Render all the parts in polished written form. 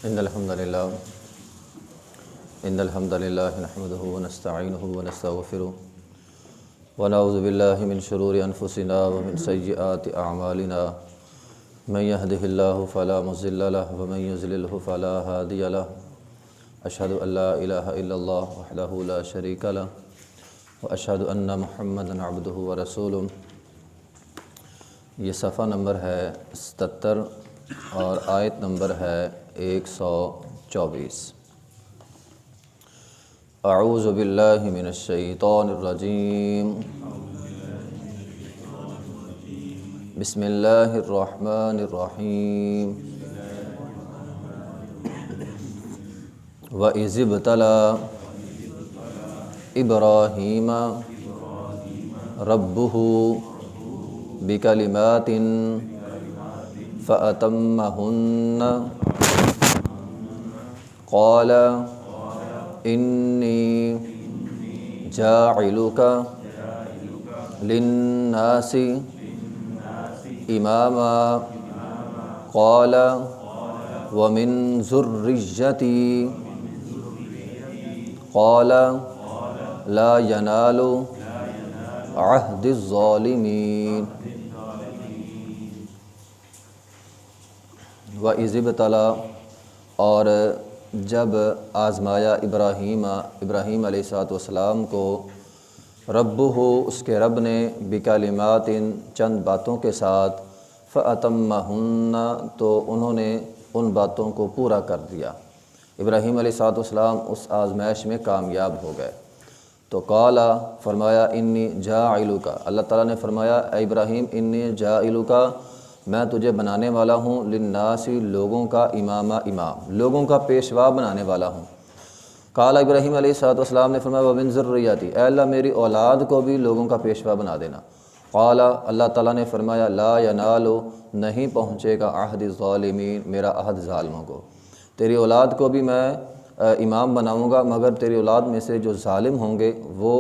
إن الحمد لله نحمده ونستعينه ونستغفره ونعوذ بالله من شرور أنفسنا ومن سيئات أعمالنا من يهده الله فلا مضل له ومن يضلل فلا هادي له أشهد أن لا إله إلا الله وحده لا شريك له وأشهد أن محمدا عبده ورسوله۔ یہ صفحہ نمبر ہے 77 اور آیت نمبر ہے 124۔ اعوذ باللہ من الشیطان الرجیم، بسم اللہ الرحمن الرحیم۔ وَإِذِ ابْتَلَىٰ إِبْرَاهِيمَ رَبُّهُ بِكَلِمَاتٍ فَأَتَمَّهُنَّ قَالَ إِنِّي جَاعِلُكَ لِلنَّاسِ إِمَامًا قَالَ وَمِن ذُرِّيَّتِي قَالَ لَا يَنَالُ عَهْدِ الظَّالِمِينَ۔ وَإِذِ ابْتَلَىٰ، اور جب آزمایا ابراہیم علیہ السلام کو ربہ، اس کے رب نے، بکلمات، چند باتوں کے ساتھ، فَأَتَمَّهُنَّ، تو انہوں نے ان باتوں کو پورا کر دیا۔ ابراہیم علیہ السلام اس آزمائش میں کامیاب ہو گئے۔ تو قال، فرمایا، انی جاعلک، اللہ تعالیٰ نے فرمایا، اے ابراہیم، انی جاعلک، میں تجھے بنانے والا ہوں، للناس، لوگوں کا، امام، لوگوں کا پیشوا بنانے والا ہوں۔ قال، ابراہیم علیہ السلام نے فرمایا، ومن ذریتی، اے اللہ میری اولاد کو بھی لوگوں کا پیشوا بنا دینا۔ قال، اللہ تعالیٰ نے فرمایا، لا ینال، نہیں پہنچے گا، عہد الظالمین، میرا عہد ظالموں کو۔ تیری اولاد کو بھی میں امام بناؤں گا، مگر تیری اولاد میں سے جو ظالم ہوں گے وہ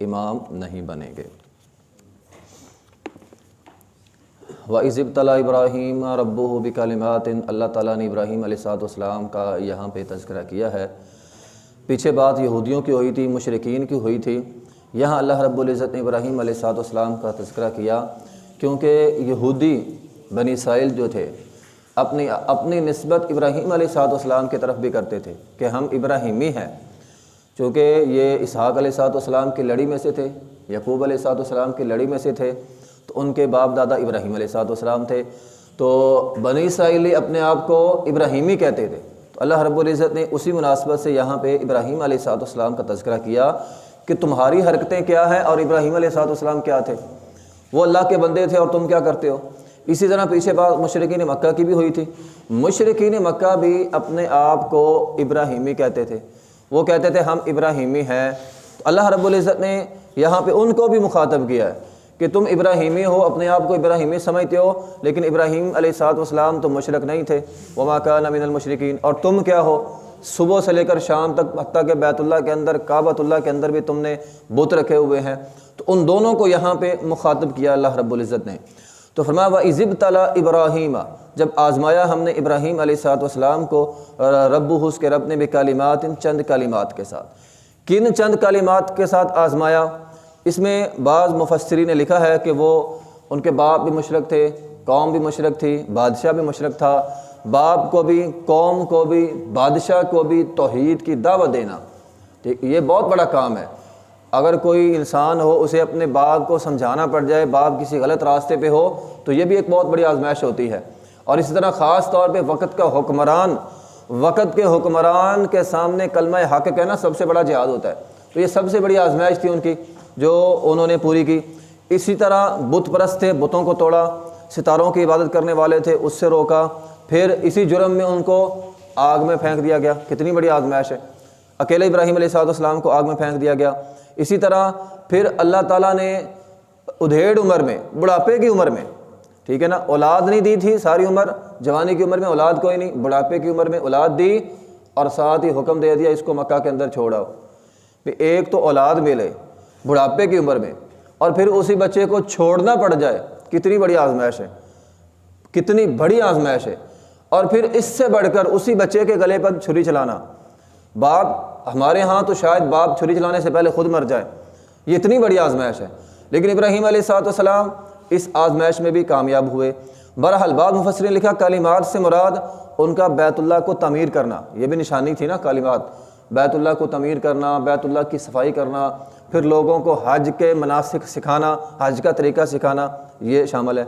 امام نہیں بنیں گے۔ وَإِذِ ابْتَلَىٰ إِبْرَاهِيمَ رَبُّهُ بِكَلِمَاتٍ، اللہ تعالیٰ نے ابراہیم علیہ السلام کا یہاں پہ تذکرہ کیا ہے۔ پیچھے بات یہودیوں کی ہوئی تھی، مشرکین کی ہوئی تھی، یہاں اللہ رب العزت نے ابراہیم علیہ السلام کا تذکرہ کیا، کیونکہ یہودی بنی اسرائیل جو تھے اپنی نسبت ابراہیم علیہ السلام کی طرف بھی کرتے تھے کہ ہم ابراہیمی ہیں، چونکہ یہ اسحاق علیہ السلام کی لڑی میں سے تھے، یعقوب علیہ السلام کی لڑی میں سے تھے، تو ان کے باپ دادا ابراہیم علیہ السلام تھے، تو بنی اسرائیلی اپنے آپ کو ابراہیمی کہتے تھے۔ تو اللہ رب العزت نے اسی مناسبت سے یہاں پہ ابراہیم علیہ السلام کا تذکرہ کیا کہ تمہاری حرکتیں کیا ہیں اور ابراہیم علیہ السلام کیا تھے، وہ اللہ کے بندے تھے اور تم کیا کرتے ہو۔ اسی طرح پیچھے بات مشرکین مکہ کی بھی ہوئی تھی، مشرکین مکہ بھی اپنے آپ کو ابراہیمی کہتے تھے، وہ کہتے تھے ہم ابراہیمی ہیں۔ تو اللہ رب العزت نے یہاں پہ ان کو بھی مخاطب کیا ہے کہ تم ابراہیمی ہو، اپنے آپ کو ابراہیمی سمجھتے ہو، لیکن ابراہیم علیہ السلام تو مشرک نہیں تھے، وما کان من المشرکین، اور تم کیا ہو، صبح سے لے کر شام تک، حتیٰ کہ بیت اللہ کے اندر، کعبۃ اللہ کے اندر بھی تم نے بت رکھے ہوئے ہیں۔ تو ان دونوں کو یہاں پہ مخاطب کیا اللہ رب العزت نے۔ تو فرمایا وَإِذِ ابْتَلَىٰ إِبْرَاهِيمَ، جب آزمایا ہم نے ابراہیم علیہ السلام کو، ربہ، اس کے رب نے، بکلمات، چند کلمات کے ساتھ۔ کن چند کلمات کے ساتھ آزمایا؟ اس میں بعض مفسرین نے لکھا ہے کہ وہ ان کے باپ بھی مشرک تھے، قوم بھی مشرک تھی، بادشاہ بھی مشرک تھا، باپ کو بھی، قوم کو بھی، بادشاہ کو بھی توحید کی دعوت دینا، یہ بہت بڑا کام ہے۔ اگر کوئی انسان ہو، اسے اپنے باپ کو سمجھانا پڑ جائے، باپ کسی غلط راستے پہ ہو، تو یہ بھی ایک بہت بڑی آزمائش ہوتی ہے۔ اور اسی طرح خاص طور پہ وقت کے حکمران کے سامنے کلمہ حق کہنا سب سے بڑا جہاد ہوتا ہے، تو یہ سب سے بڑی آزمائش تھی ان کی جو انہوں نے پوری کی۔ اسی طرح بت پرست تھے، بتوں کو توڑا، ستاروں کی عبادت کرنے والے تھے، اس سے روکا، پھر اسی جرم میں ان کو آگ میں پھینک دیا گیا۔ کتنی بڑی آزمائش ہے، اکیلے ابراہیم علیہ السلام کو آگ میں پھینک دیا گیا۔ اسی طرح پھر اللہ تعالیٰ نے ادھیڑ عمر میں، بڑھاپے کی عمر میں، ٹھیک ہے نا، اولاد نہیں دی تھی ساری عمر، جوانی کی عمر میں اولاد کوئی نہیں، بڑھاپے کی عمر میں اولاد دی، اور ساتھ ہی حکم دے دیا اس کو مکہ کے اندر چھوڑاؤ۔ ایک تو اولاد ملے بڑھاپے کی عمر میں، اور پھر اسی بچے کو چھوڑنا پڑ جائے، کتنی بڑی آزمائش ہے، کتنی بڑی آزمائش ہے۔ اور پھر اس سے بڑھ کر اسی بچے کے گلے پر چھری چلانا. باپ ہمارے ہاں تو شاید باپ چھری چلانے سے پہلے خود مر جائے، یہ اتنی بڑی آزمائش ہے، لیکن ابراہیم علیہ السلام اس آزمائش میں بھی کامیاب ہوئے. بہرحال بعض مفسرین نے لکھا کلمات سے مراد ان کا بیت اللہ کو تعمیر کرنا، یہ بھی نشانی تھی نا کلمات، بیت اللہ کو تعمیر کرنا، بیت اللہ کی صفائی کرنا، پھر لوگوں کو حج کے مناسک سکھانا، حج کا طریقہ سکھانا، یہ شامل ہے.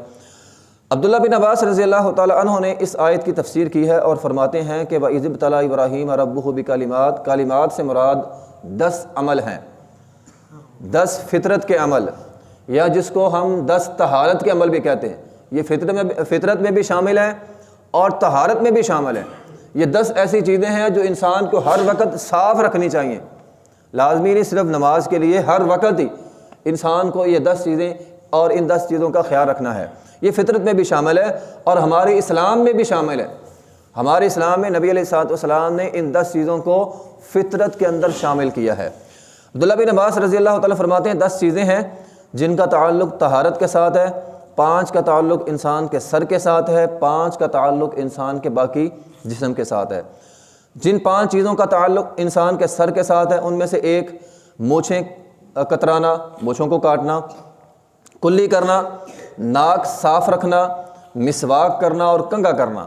عبداللہ بن عباس رضی اللہ تعالی عنہ نے اس آیت کی تفسیر کی ہے اور فرماتے ہیں کہ وَإِذِ ابْتَلَىٰ إِبْرَاهِيمَ رَبُّهُ بِكَلِمَاتٍ، کلمات سے مراد 10 عمل ہیں، 10 فطرت کے عمل، یا جس کو ہم 10 طہارت کے عمل بھی کہتے ہیں. یہ فطرت میں بھی شامل ہیں اور طہارت میں بھی شامل ہیں. یہ 10 ایسی چیزیں ہیں جو انسان کو ہر وقت صاف رکھنی چاہیے، لازمی نہیں صرف نماز کے لیے، ہر وقت ہی انسان کو یہ 10 چیزیں اور ان 10 چیزوں کا خیال رکھنا ہے. یہ فطرت میں بھی شامل ہے اور ہمارے اسلام میں بھی شامل ہے. ہمارے اسلام میں نبی علیہ الصلوۃ والسلام نے ان 10 چیزوں کو فطرت کے اندر شامل کیا ہے. عبداللہ بن عباس رضی اللہ تعالیٰ فرماتے ہیں 10 چیزیں ہیں جن کا تعلق طہارت کے ساتھ ہے، 5 کا تعلق انسان کے سر کے ساتھ ہے، 5 کا تعلق انسان کے باقی جسم کے ساتھ ہے. جن 5 چیزوں کا تعلق انسان کے سر کے ساتھ ہے ان میں سے ایک مونچھیں کترانا، مونچھوں کو کاٹنا، کلی کرنا، ناک صاف رکھنا، مسواک کرنا اور کنگھا کرنا.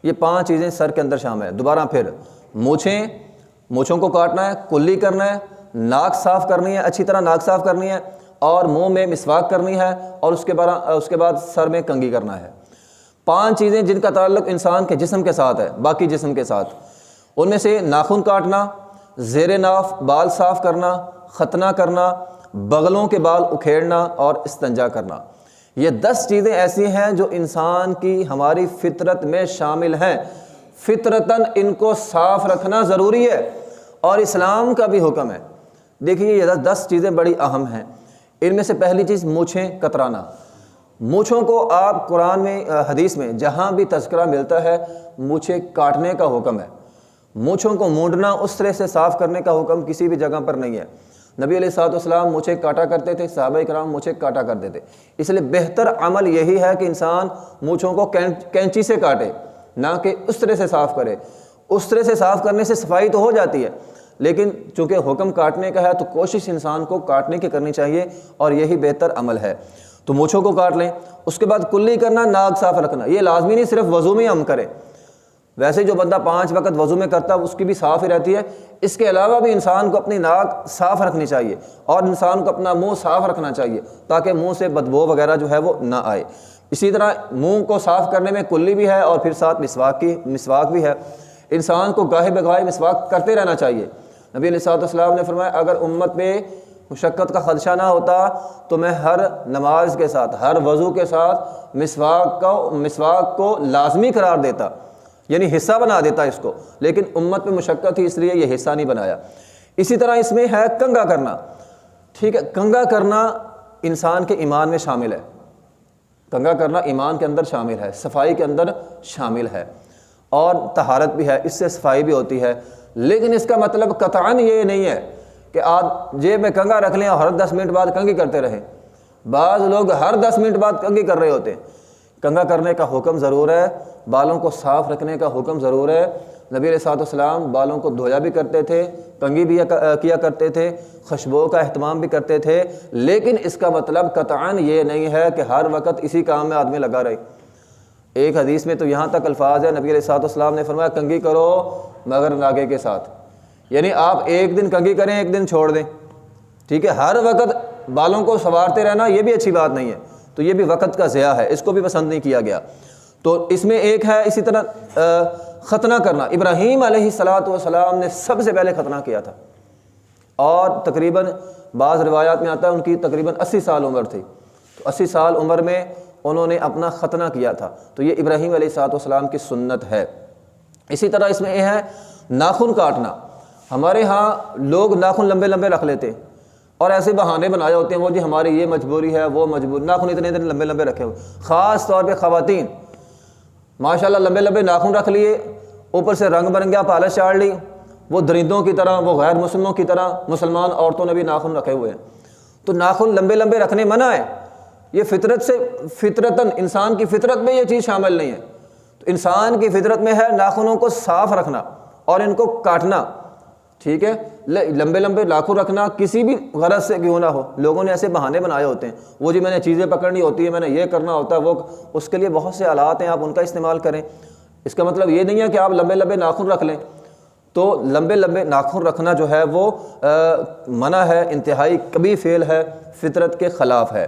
یہ 5 چیزیں سر کے اندر شامل ہیں. دوبارہ پھر مونچھوں کو کاٹنا ہے، کلی کرنا ہے، ناک صاف کرنی ہے، اچھی طرح ناک صاف کرنی ہے اور منہ میں مسواک کرنی ہے اور اس کے بعد سر میں کنگھی کرنا ہے. 5 چیزیں جن کا تعلق انسان کے جسم کے ساتھ ہے، باقی جسم کے ساتھ. ان میں سے ناخن کاٹنا، زیر ناف بال صاف کرنا، ختنہ کرنا، بغلوں کے بال اکھیڑنا اور استنجا کرنا. یہ 10 چیزیں ایسی ہیں جو انسان کی ہماری فطرت میں شامل ہیں. فطرتاً ان کو صاف رکھنا ضروری ہے اور اسلام کا بھی حکم ہے. دیکھیے یہ 10 چیزیں بڑی اہم ہیں. ان میں سے پہلی چیز مونچھیں کترانا. مونچھوں کو آپ قرآن میں حدیث میں جہاں بھی تذکرہ ملتا ہے مونچھیں کاٹنے کا حکم ہے. مونچھوں کو مونڈنا، اس طرح سے صاف کرنے کا حکم کسی بھی جگہ پر نہیں ہے. نبی علیہ الصلوۃ والسلام مونچھیں کاٹا کرتے تھے، صحابہ کرام مونچھیں کاٹا کرتے تھے. اس لیے بہتر عمل یہی ہے کہ انسان مونچھوں کو کینچی سے کاٹے، نہ کہ اس طرح سے صاف کرے. اس طرح سے صاف کرنے سے صفائی تو ہو جاتی ہے، لیکن چونکہ حکم کاٹنے کا ہے تو کوشش انسان کو کاٹنے کی کرنی چاہیے اور یہی بہتر عمل ہے. تو مونچھوں کو کاٹ لیں. اس کے بعد کلی کرنا، ناک صاف رکھنا. یہ لازمی نہیں صرف وضو میں ہم کریں، ویسے جو بندہ 5 وقت وضو میں کرتا ہے اس کی بھی صاف ہی رہتی ہے. اس کے علاوہ بھی انسان کو اپنی ناک صاف رکھنی چاہیے اور انسان کو اپنا منہ صاف رکھنا چاہیے تاکہ منہ سے بدبو وغیرہ جو ہے وہ نہ آئے. اسی طرح منہ کو صاف کرنے میں کلی بھی ہے اور پھر ساتھ مسواک بھی ہے. انسان کو گاہے بگاہے مسواک کرتے رہنا چاہیے. نبی علیہ الصلوۃ والسلام نے فرمایا اگر امت میں مشقت کا خدشہ نہ ہوتا تو میں ہر نماز کے ساتھ، ہر وضو کے ساتھ مسواک کو لازمی قرار دیتا، یعنی حصہ بنا دیتا اس کو، لیکن امت میں مشقت تھی اس لیے یہ حصہ نہیں بنایا. اسی طرح اس میں ہے کنگھا کرنا. ٹھیک ہے، کنگھا کرنا انسان کے ایمان میں شامل ہے. کنگھا کرنا ایمان کے اندر شامل ہے، صفائی کے اندر شامل ہے اور طہارت بھی ہے، اس سے صفائی بھی ہوتی ہے. لیکن اس کا مطلب قطعاً یہ نہیں ہے کہ آپ جیب میں کنگھا رکھ لیں اور ہر 10 منٹ بعد کنگھی کرتے رہیں. بعض لوگ ہر 10 منٹ بعد کنگھی کر رہے ہوتے ہیں. کنگھا کرنے کا حکم ضرور ہے، بالوں کو صاف رکھنے کا حکم ضرور ہے. نبی علیہ الصلوۃ والسلام بالوں کو دھویا بھی کرتے تھے، کنگھی بھی کیا کرتے تھے، خوشبو کا اہتمام بھی کرتے تھے. لیکن اس کا مطلب قطعاً یہ نہیں ہے کہ ہر وقت اسی کام میں آدمی لگا رہے. ایک حدیث میں تو یہاں تک الفاظ ہے، نبی علیہ الصلوۃ والسلام نے فرمایا کنگھی کرو مگر ناگے کے ساتھ. یعنی آپ ایک دن کنگھی کریں، ایک دن چھوڑ دیں. ٹھیک ہے، ہر وقت بالوں کو سنوارتے رہنا یہ بھی اچھی بات نہیں ہے، تو یہ بھی وقت کا ضیاع ہے، اس کو بھی پسند نہیں کیا گیا. تو اس میں ایک ہے اسی طرح ختنہ کرنا. ابراہیم علیہ السلام نے سب سے پہلے ختنہ کیا تھا اور تقریباً بعض روایات میں آتا ہے ان کی تقریباً 80 سال عمر تھی. تو 80 سال عمر میں انہوں نے اپنا ختنہ کیا تھا. تو یہ ابراہیم علیہ السلام کی سنت ہے. اسی طرح اس میں یہ ہے ناخن کاٹنا. ہمارے ہاں لوگ ناخن لمبے لمبے رکھ لیتے ہیں اور ایسے بہانے بنائے ہوتے ہیں، وہ جی ہماری یہ مجبوری ہے، وہ مجبوری. ناخن اتنے لمبے لمبے رکھے ہوئے، خاص طور پہ خواتین ماشاءاللہ لمبے لمبے ناخن رکھ لیے، اوپر سے رنگ برنگیا پالش چاڑ لی، وہ درندوں کی طرح، وہ غیر مسلموں کی طرح. مسلمان عورتوں نے بھی ناخن رکھے ہوئے ہیں. تو ناخن لمبے لمبے رکھنے منع ہے. یہ فطرتاً انسان کی فطرت میں یہ چیز شامل نہیں ہے. تو تو انسان کی فطرت میں ہے ناخنوں کو صاف رکھنا اور ان کو کاٹنا، ٹھیک ہے، لمبے لمبے ناخن رکھنا کسی بھی غرض سے کیوں نہ ہو۔ لوگوں نے ایسے بہانے بنائے ہوتے ہیں، وہ جی میں نے چیزیں پکڑنی ہوتی ہے، میں نے یہ کرنا ہوتا ہے، وہ اس کے لیے بہت سے آلات ہیں، آپ ان کا استعمال کریں۔ اس کا مطلب یہ نہیں ہے کہ آپ لمبے لمبے ناخن رکھ لیں، تو لمبے لمبے ناخن رکھنا جو ہے وہ منع ہے، انتہائی کبیح فعل ہے، فطرت کے خلاف ہے۔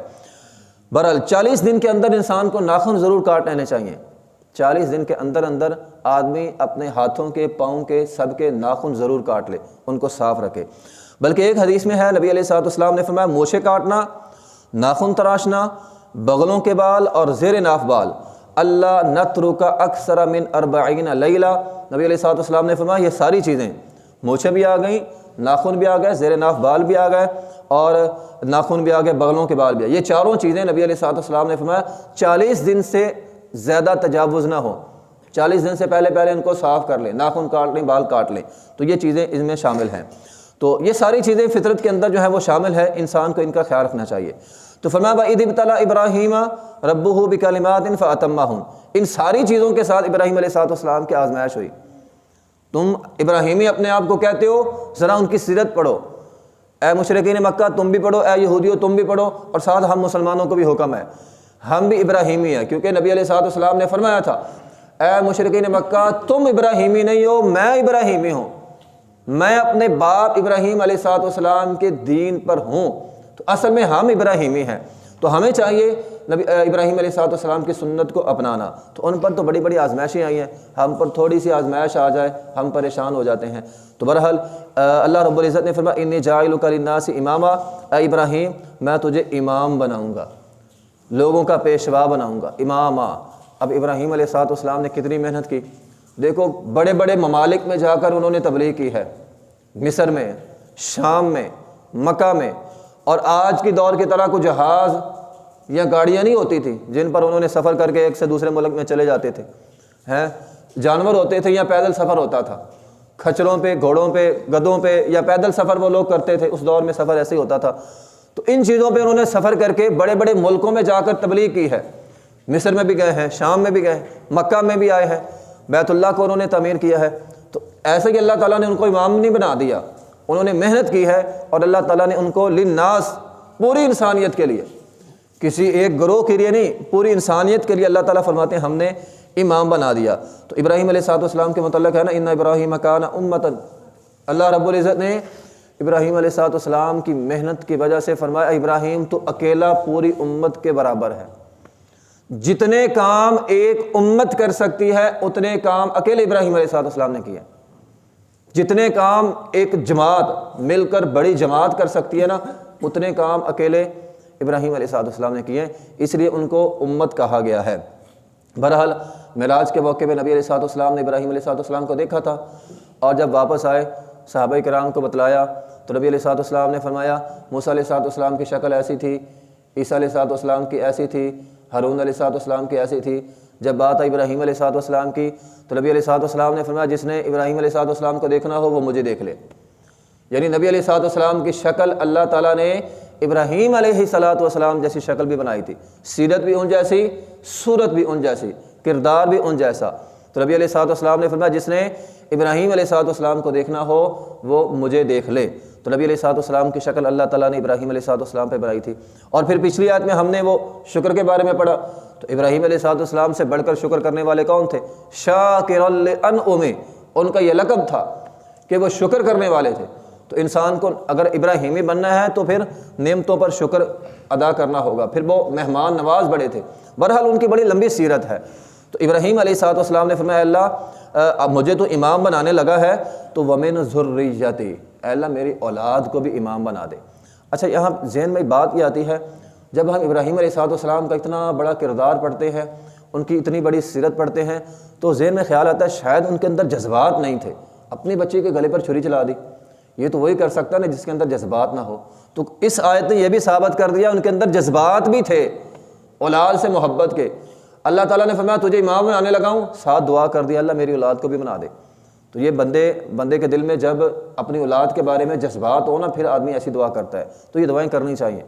بہرحال 40 دن کے اندر انسان کو ناخن ضرور کاٹ لینے چاہیے۔ 40 دن کے اندر اندر آدمی اپنے ہاتھوں کے، پاؤں کے، سب کے ناخن ضرور کاٹ لے، ان کو صاف رکھے۔ بلکہ ایک حدیث میں ہے، نبی علیہ الصلوۃ والسلام نے فرمایا مونچھیں کاٹنا، ناخن تراشنا، بغلوں کے بال اور زیر ناف بال، اللہ نترک اکثر من 40 لیلہ، نبی علیہ الصلوۃ والسلام نے فرمایا یہ ساری چیزیں، مونچھیں بھی آ گئیں، ناخن بھی آ گئے، زیر ناف بال بھی آ گئے اور ناخن بھی آ گئے، بغلوں کے بال بھی آ گئے، یہ چاروں چیزیں نبی علیہ الصلوۃ والسلام نے فرمایا 40 دن سے زیادہ تجاوز نہ ہو، 40 دن سے پہلے ان کو صاف کر لیں، ناخن کاٹ لیں، بال کاٹ لیں، تو یہ چیزیں اس میں شامل ہیں۔ تو یہ ساری چیزیں فطرت کے اندر جو ہے وہ شامل ہے، انسان کو ان کا خیال رکھنا چاہیے۔ تو فرمایا وَإِذِ ابْتَلَىٰ إِبْرَاهِيمَ رَبُّهُ بِكَلِمَاتٍ فَأَتَمَّهُنَّ، ان ساری چیزوں کے ساتھ ابراہیم علیہ السلام کی آزمائش ہوئی۔ تم ابراہیمی اپنے آپ کو کہتے ہو، ذرا ان کی سیرت پڑھو، اے مشرکین مکہ تم بھی پڑھو، اے یہودیو تم بھی پڑھو، اور ساتھ ہم مسلمانوں کو بھی حکم ہے ہم بھی ابراہیمی ہیں، کیونکہ نبی علیہ السلام نے فرمایا تھا اے مشرکین مکہ تم ابراہیمی نہیں ہو، میں ابراہیمی ہوں، میں اپنے باپ ابراہیم علیہ السلام کے دین پر ہوں، تو اصل میں ہم ابراہیمی ہیں، تو ہمیں چاہیے نبی ابراہیم علیہ السلام کی سنت کو اپنانا۔ تو ان پر تو بڑی بڑی آزمائشیں آئی ہیں، ہم پر تھوڑی سی آزمائش آ جائے ہم پریشان ہو جاتے ہیں۔ تو بہرحال اللہ رب العزت نے فرمایا انی جاعلک للناس اماما، اے ابراہیم میں تجھے امام بناؤں گا، لوگوں کا پیشوا بناؤں گا، اماما۔ اب ابراہیم علیہ السلام نے کتنی محنت کی، دیکھو بڑے بڑے ممالک میں جا کر انہوں نے تبلیغ کی ہے، مصر میں، شام میں، مکہ میں، اور آج کی دور کی طرح کوئی جہاز یا گاڑیاں نہیں ہوتی تھی جن پر انہوں نے سفر کر کے ایک سے دوسرے ملک میں چلے جاتے تھے، ہیں جانور ہوتے تھے یا پیدل سفر ہوتا تھا، کھچروں پہ، گھوڑوں پہ، گدھوں پہ، یا پیدل سفر وہ لوگ کرتے تھے، اس دور میں سفر ایسے ہی ہوتا تھا۔ تو ان چیزوں پہ انہوں نے سفر کر کے بڑے بڑے ملکوں میں جا کر تبلیغ کی ہے، مصر میں بھی گئے ہیں، شام میں بھی گئے ہیں، مکہ میں بھی آئے ہیں، بیت اللہ کو انہوں نے تعمیر کیا ہے۔ تو ایسے کہ اللہ تعالیٰ نے ان کو امام نہیں بنا دیا، انہوں نے محنت کی ہے، اور اللہ تعالیٰ نے ان کو للناس، پوری انسانیت کے لیے، کسی ایک گروہ کے لیے نہیں، پوری انسانیت کے لیے اللہ تعالیٰ فرماتے ہیں ہم نے امام بنا دیا۔ تو ابراہیم علیہ السلام کے متعلق ہے نا ان ابراہیم کان امۃ، اللہ رب العزت نے ابراہیم علیہ السلام کی محنت کی وجہ سے فرمایا ابراہیم تو اکیلا پوری امت کے برابر ہے، جتنے کام ایک امت کر سکتی ہے اتنے کام اکیلے ابراہیم علیہ السلام نے کیے، جتنے کام ایک جماعت مل کر بڑی جماعت کر سکتی ہے نا اتنے کام اکیلے ابراہیم علیہ السلام نے کیے، اس لیے ان کو امت کہا گیا ہے۔ بہرحال معراج کے موقع پہ نبی علیہ السلام نے ابراہیم علیہ السلام کو دیکھا تھا، اور جب واپس آئے صحابہ کرام کو بتلایا تو نبی علیہ السلام نے فرمایا موسیٰ علیہ السلام کی شکل ایسی تھی، عیسیٰ علیہ السلام کی ایسی تھی، ہارون علیہ السلام کی ایسی تھی۔ جب بات آئی ابراہیم علیہ السلام کی تو نبی علیہ السلام نے فرمایا جس نے ابراہیم علیہ السلام کو دیکھنا ہو وہ مجھے دیکھ لے، یعنی نبی علیہ السلام کی شکل اللہ تعالیٰ نے ابراہیم علیہ السلام جیسی شکل بھی بنائی تھی، سیرت بھی ان جیسی، صورت بھی ان جیسی، کردار بھی ان جیسا۔ تو نبی علیہ السلام نے فرمایا جس نے ابراہیم علیہ السلام کو دیکھنا ہو وہ مجھے دیکھ لے۔ تو نبی علیہ السلام کی شکل اللہ تعالیٰ نے ابراہیم علیہ السلام پہ بنائی تھی۔ اور پھر پچھلی آیت میں ہم نے وہ شکر کے بارے میں پڑھا، تو ابراہیم علیہ السلام سے بڑھ کر شکر کرنے والے کون تھے؟ شاکر لانعمہ، ان کا یہ لقب تھا کہ وہ شکر کرنے والے تھے۔ تو انسان کو اگر ابراہیمی بننا ہے تو پھر نعمتوں پر شکر ادا کرنا ہوگا، پھر وہ مہمان نواز بڑے تھے۔ بہرحال ان کی بڑی لمبی سیرت ہے۔ تو ابراہیم علیہ السلام نے فرمایا اللہ اب مجھے تو امام بنانے لگا ہے تو وَمِنْ ذُرِّيَّتِي، اے اللہ میری اولاد کو بھی امام بنا دے۔ اچھا یہاں ذہن میں بات یہ آتی ہے، جب ہم ابراہیم علیہ السلام کا اتنا بڑا کردار پڑھتے ہیں، ان کی اتنی بڑی سیرت پڑھتے ہیں، تو ذہن میں خیال آتا ہے شاید ان کے اندر جذبات نہیں تھے، اپنی بچی کے گلے پر چھری چلا دی، یہ تو وہی کر سکتا ہے نا جس کے اندر جذبات نہ ہو۔ تو اس آیت نے یہ بھی ثابت کر دیا ان کے اندر جذبات بھی تھے اولاد سے محبت کے۔ اللہ تعالیٰ نے فرمایا تجھے امام بنانے لگا ہوں، ساتھ دعا کر دیا اللہ میری اولاد کو بھی بنا دے۔ تو یہ بندے کے دل میں جب اپنی اولاد کے بارے میں جذبات ہو نا پھر آدمی ایسی دعا کرتا ہے، تو یہ دعائیں کرنی چاہیے۔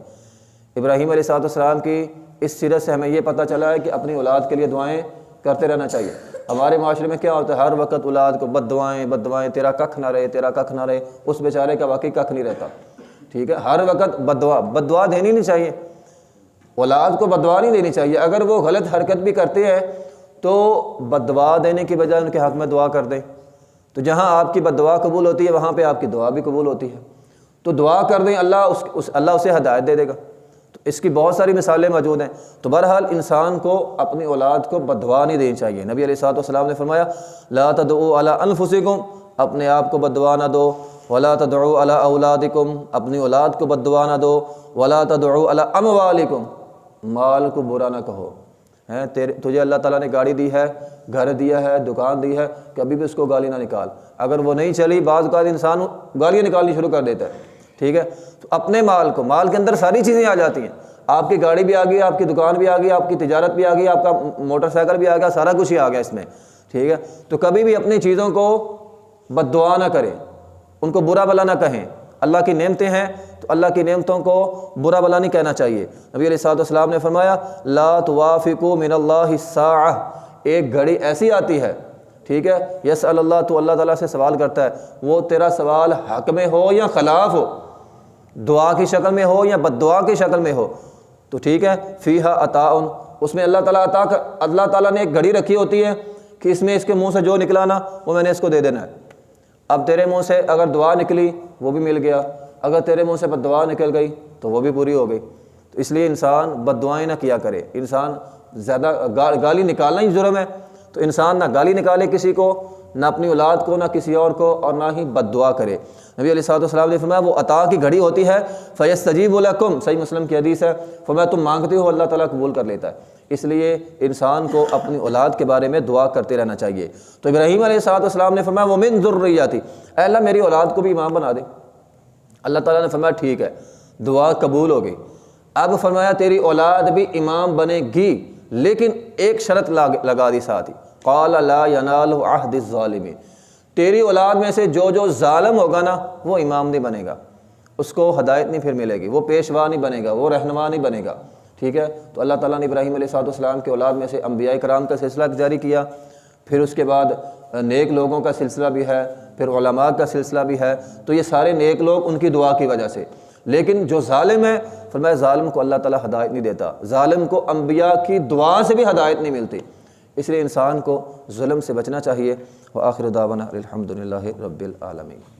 ابراہیم علیہ السلام کی اس سیرت سے ہمیں یہ پتہ چلا ہے کہ اپنی اولاد کے لیے دعائیں کرتے رہنا چاہیے۔ ہمارے معاشرے میں کیا ہوتا ہے، ہر وقت اولاد کو بد دعائیں، تیرا ککھ نہ رہے، تیرا ککھ نہ رہے، اس بیچارے کا واقعی ککھ نہیں رہتا، ٹھیک ہے، ہر وقت بد دعا دینی نہیں چاہیے، اولاد کو بد دعا نہیں دینی چاہیے۔ اگر وہ غلط حرکت بھی کرتے ہیں تو بد دعا دینے کی بجائے ان کے حق میں دعا کر دیں، تو جہاں آپ کی بد دعا قبول ہوتی ہے وہاں پہ آپ کی دعا بھی قبول ہوتی ہے، تو دعا کر دیں، اللہ اسے ہدایت دے دے گا۔ تو اس کی بہت ساری مثالیں موجود ہیں۔ تو بہرحال انسان کو اپنی اولاد کو بد دعا نہیں دینی چاہیے۔ نبی علیہ الصلوۃ والسلام نے فرمایا لا تدعوا علی انفسکم، اپنے آپ کو بد دعا نہ دو، ولا تدعوا علی اولادکم، اپنی اولاد کو بد دعا نہ دو، ولا تدعوا علی اموالکم، مال کو برا نہ کہو، تجھے اللہ تعالیٰ نے گاڑی دی ہے، گھر دیا ہے، دکان دی ہے، کبھی بھی اس کو گالی نہ نکال، اگر وہ نہیں چلی بعض اوقات انسان گالیاں نکالنی شروع کر دیتا ہے، ٹھیک ہے۔ تو اپنے مال کو، مال کے اندر ساری چیزیں آ جاتی ہیں، آپ کی گاڑی بھی آ گئی، آپ کی دکان بھی آ گئی، آپ کی تجارت بھی آ گئی، آپ کا موٹر سائیکل بھی آ گیا، سارا کچھ ہی آ گیا اس میں، ٹھیک ہے۔ تو کبھی بھی اپنی چیزوں کو بد دعا نہ کریں، ان کو برا بھلا نہ کہیں۔ اللہ کی نعمتیں ہیں تو اللہ کی نعمتوں کو برا بھلا نہیں کہنا چاہیے۔ نبی علیہ الصلوۃ والسلام نے فرمایا لا توافقوا من اللہ الساعہ، ایک گھڑی ایسی آتی ہے، ٹھیک ہے، یسأل اللہ، تو اللہ تعالیٰ سے سوال کرتا ہے، وہ تیرا سوال حق میں ہو یا خلاف ہو، دعا کی شکل میں ہو یا بد دعا کی شکل میں ہو، تو ٹھیک ہے، فیہا عطاء، اس میں اللہ تعالیٰ نے ایک گھڑی رکھی ہوتی ہے کہ اس میں اس کے منہ سے جو نکلا نا وہ میں نے اس کو دے دینا ہے۔ اب تیرے منہ سے اگر دعا نکلی وہ بھی مل گیا، اگر تیرے منہ سے بد دعا نکل گئی تو وہ بھی پوری ہو گئی۔ تو اس لیے انسان بد دعائیں نہ کیا کرے، انسان زیادہ گالی نکالنا ہی جرم ہے، تو انسان نہ گالی نکالے کسی کو، نہ اپنی اولاد کو، نہ کسی اور کو، اور نہ ہی بد دعا کرے۔ نبی علیہ الصلوۃ والسلام نے فرمایا وہ عطا کی گھڑی ہوتی ہے، فیستجیب لکم، صحیح مسلم کی حدیث ہے، فرمایا تم مانگتے ہو اللہ تعالیٰ قبول کر لیتا ہے۔ اس لیے انسان کو اپنی اولاد کے بارے میں دعا کرتے رہنا چاہیے۔ تو ابراہیم علیہ الصلوۃ والسلام نے فرمایا ومن ذریتی، اے اللہ میری اولاد کو بھی امام بنا دے۔ اللہ تعالیٰ نے فرمایا ٹھیک ہے، دعا قبول ہو گئی۔ اب فرمایا تیری اولاد بھی امام بنے گی، لیکن ایک شرط لگا دی ساتھ ہی، قال لا ینال عہد الظالمین، تیری اولاد میں سے جو ظالم ہوگا نا وہ امام نہیں بنے گا، اس کو ہدایت نہیں پھر ملے گی، وہ پیشوا نہیں بنے گا، وہ رہنما نہیں بنے گا، ٹھیک ہے۔ تو اللہ تعالیٰ نے ابراہیم علیہ الصلوۃ والسلام کے اولاد میں سے انبیاء کرام کا سلسلہ جاری کیا، پھر اس کے بعد نیک لوگوں کا سلسلہ بھی ہے، پھر علماء کا سلسلہ بھی ہے، تو یہ سارے نیک لوگ ان کی دعا کی وجہ سے۔ لیکن جو ظالم ہے، فرمایا ظالم کو اللہ تعالیٰ ہدایت نہیں دیتا، ظالم کو انبیاء کی دعا سے بھی ہدایت نہیں ملتی، اس لیے انسان کو ظلم سے بچنا چاہیے۔ وآخر دعوانا الحمد للہ رب العالمین۔